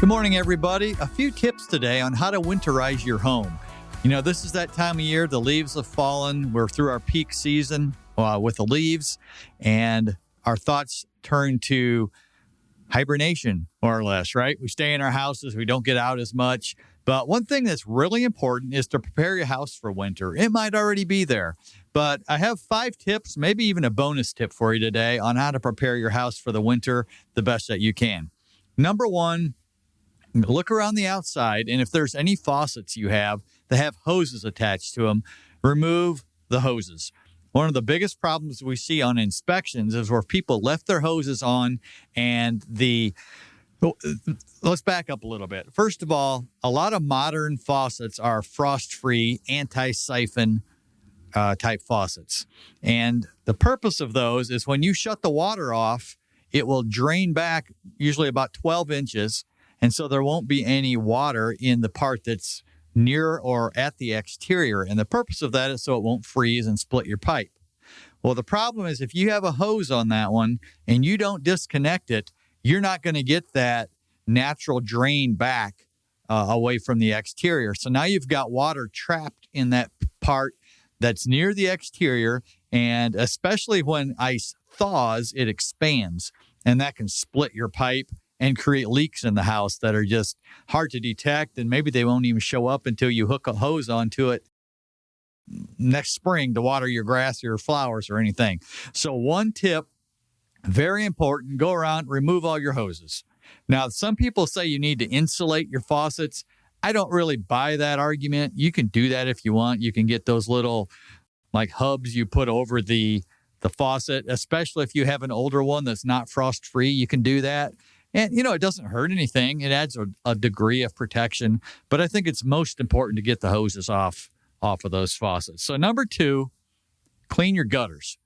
Good morning, everybody. A few tips today on how to winterize your home. You know, this is that time of year. The leaves have fallen. We're through our peak season with the leaves, and our thoughts turn to hibernation, more or less, right? We stay in our houses. We don't get out as much. But one thing that's really important is to prepare your house for winter. It might already be there, but I have 5 tips, maybe even a bonus tip for you today on how to prepare your house for the winter the best that you can. Number 1, look around the outside, and if there's any faucets you have that have hoses attached to them, remove the hoses. One of the biggest problems we see on inspections is where people left their hoses on and let's back up a little bit. First of all, a lot of modern faucets are frost-free, anti-siphon type faucets. And the purpose of those is when you shut the water off, it will drain back usually about 12 inches. And so there won't be any water in the part that's near or at the exterior. And the purpose of that is so it won't freeze and split your pipe. Well, the problem is if you have a hose on that one and you don't disconnect it, you're not going to get that natural drain back away from the exterior. So now you've got water trapped in that part that's near the exterior. And especially when ice thaws, it expands, and that can split your pipe and create leaks in the house that are just hard to detect. And maybe they won't even show up until you hook a hose onto it next spring to water your grass, your flowers, or anything. So one tip, very important, go around, remove all your hoses. Now, some people say you need to insulate your faucets. I don't really buy that argument. You can do that if you want. You can get those little like hubs you put over the faucet, especially if you have an older one that's not frost-free. You can do that. And, you know, it doesn't hurt anything. It adds a degree of protection. But I think it's most important to get the hoses off of those faucets. So number 2, clean your gutters.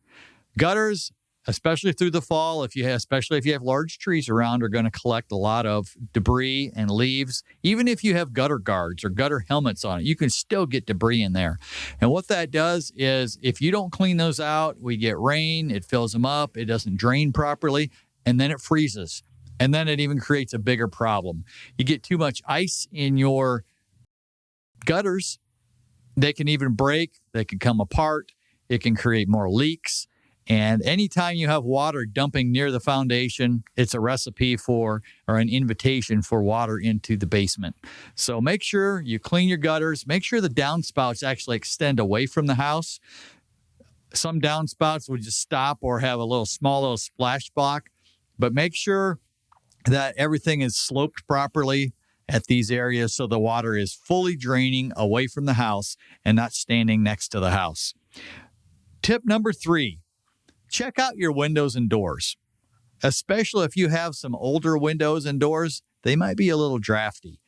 Gutters, especially through the fall, especially if you have large trees around, are going to collect a lot of debris and leaves. Even if you have gutter guards or gutter helmets on it, you can still get debris in there. And what that does is if you don't clean those out, we get rain, it fills them up, it doesn't drain properly, and then it freezes. And then it even creates a bigger problem. You get too much ice in your gutters, they can even break, they can come apart, it can create more leaks. And anytime you have water dumping near the foundation, it's a recipe for or an invitation for water into the basement. So make sure you clean your gutters. Make sure the downspouts actually extend away from the house. Some downspouts will just stop or have a small little splash block. But make sure that everything is sloped properly at these areas so the water is fully draining away from the house and not standing next to the house. Tip number 3. Check out your windows and doors, especially if you have some older windows and doors. They might be a little drafty.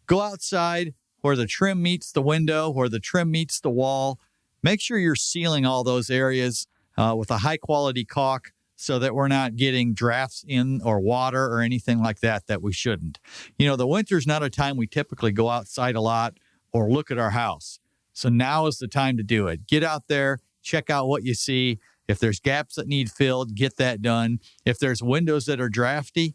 Go outside where the trim meets the window, where the trim meets the wall. Make sure you're sealing all those areas with a high-quality caulk so that we're not getting drafts in or water or anything like that we shouldn't. You know, the winter's not a time we typically go outside a lot or look at our house. So now is the time to do it. Get out there, check out what you see. If there's gaps that need filled, get that done. If there's windows that are drafty,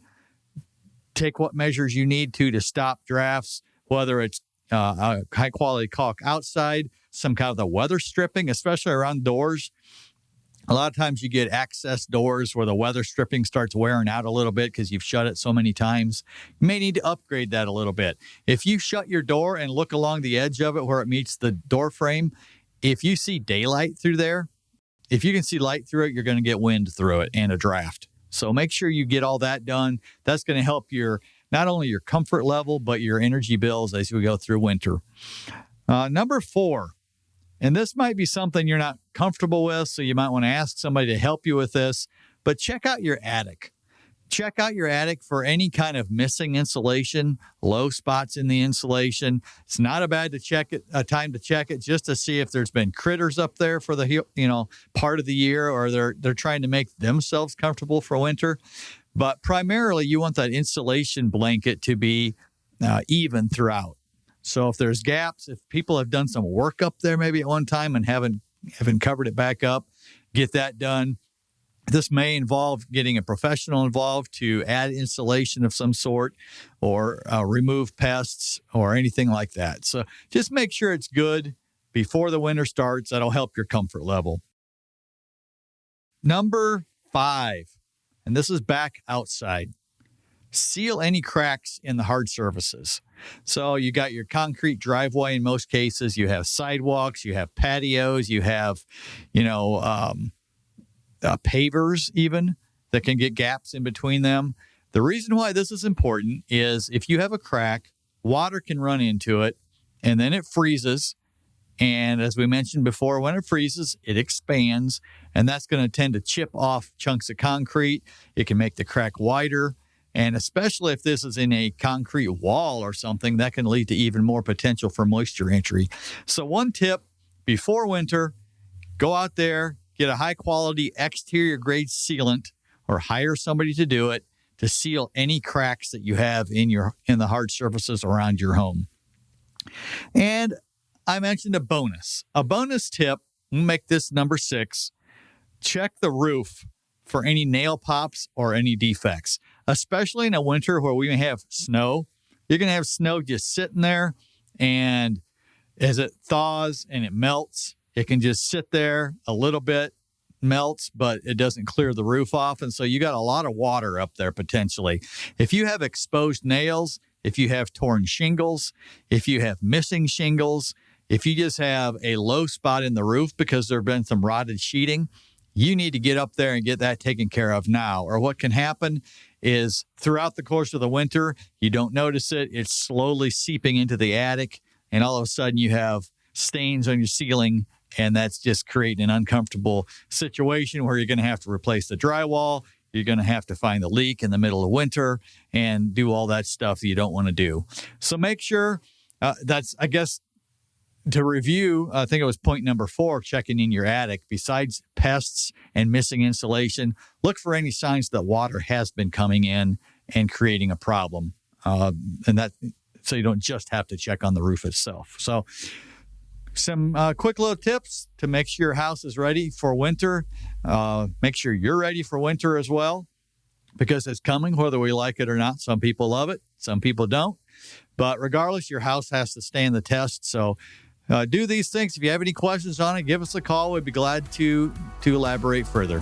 take what measures you need to stop drafts, whether it's high-quality caulk outside, some kind of the weather stripping, especially around doors. A lot of times you get access doors where the weather stripping starts wearing out a little bit because you've shut it so many times. You may need to upgrade that a little bit. If you shut your door and look along the edge of it where it meets the door frame, if you see daylight through there, if you can see light through it, you're going to get wind through it and a draft. So make sure you get all that done. That's going to help not only your comfort level, but your energy bills as we go through winter. Number 4, and this might be something you're not comfortable with, so you might want to ask somebody to help you with this, but check out your attic. Check out your attic for any kind of missing insulation, low spots in the insulation. It's not a time to check it just to see if there's been critters up there for the part of the year, or they're trying to make themselves comfortable for winter. But primarily, you want that insulation blanket to be even throughout. So if there's gaps, if people have done some work up there maybe at one time and haven't covered it back up, get that done. This may involve getting a professional involved to add insulation of some sort or remove pests or anything like that. So just make sure it's good before the winter starts. That'll help your comfort level. Number 5, and this is back outside. Seal any cracks in the hard surfaces. So you got your concrete driveway in most cases. You have sidewalks, you have patios, you have, pavers even that can get gaps in between them. The reason why this is important is if you have a crack, water can run into it and then it freezes. And as we mentioned before, when it freezes, it expands, and that's going to tend to chip off chunks of concrete. It can make the crack wider. And especially if this is in a concrete wall or something, that can lead to even more potential for moisture entry. So one tip before winter, go out there, get a high quality exterior grade sealant or hire somebody to do it to seal any cracks that you have in the hard surfaces around your home. And I mentioned a bonus tip. We'll make this number 6. Check the roof for any nail pops or any defects, especially in a winter where we may have snow. You're going to have snow just sitting there, and as it thaws and it melts, it can just sit there a little bit, melts, but it doesn't clear the roof off. And so you got a lot of water up there potentially. If you have exposed nails, if you have torn shingles, if you have missing shingles, if you just have a low spot in the roof because there have been some rotted sheeting, you need to get up there and get that taken care of now. Or what can happen is throughout the course of the winter, you don't notice it. It's slowly seeping into the attic, and all of a sudden you have stains on your ceiling, and that's just creating an uncomfortable situation where you're going to have to replace the drywall. You're going to have to find the leak in the middle of winter and do all that stuff that you don't want to do. So make sure to review, I think it was point number 4, checking in your attic. Besides pests and missing insulation, look for any signs that water has been coming in and creating a problem. So you don't just have to check on the roof itself. So some quick little tips to make sure your house is ready for winter. Make sure you're ready for winter as well, because it's coming whether we like it or not. Some people love it, some people don't. But regardless, your house has to stand the test. So do these things. If you have any questions on it, give us a call. We'd be glad to elaborate further.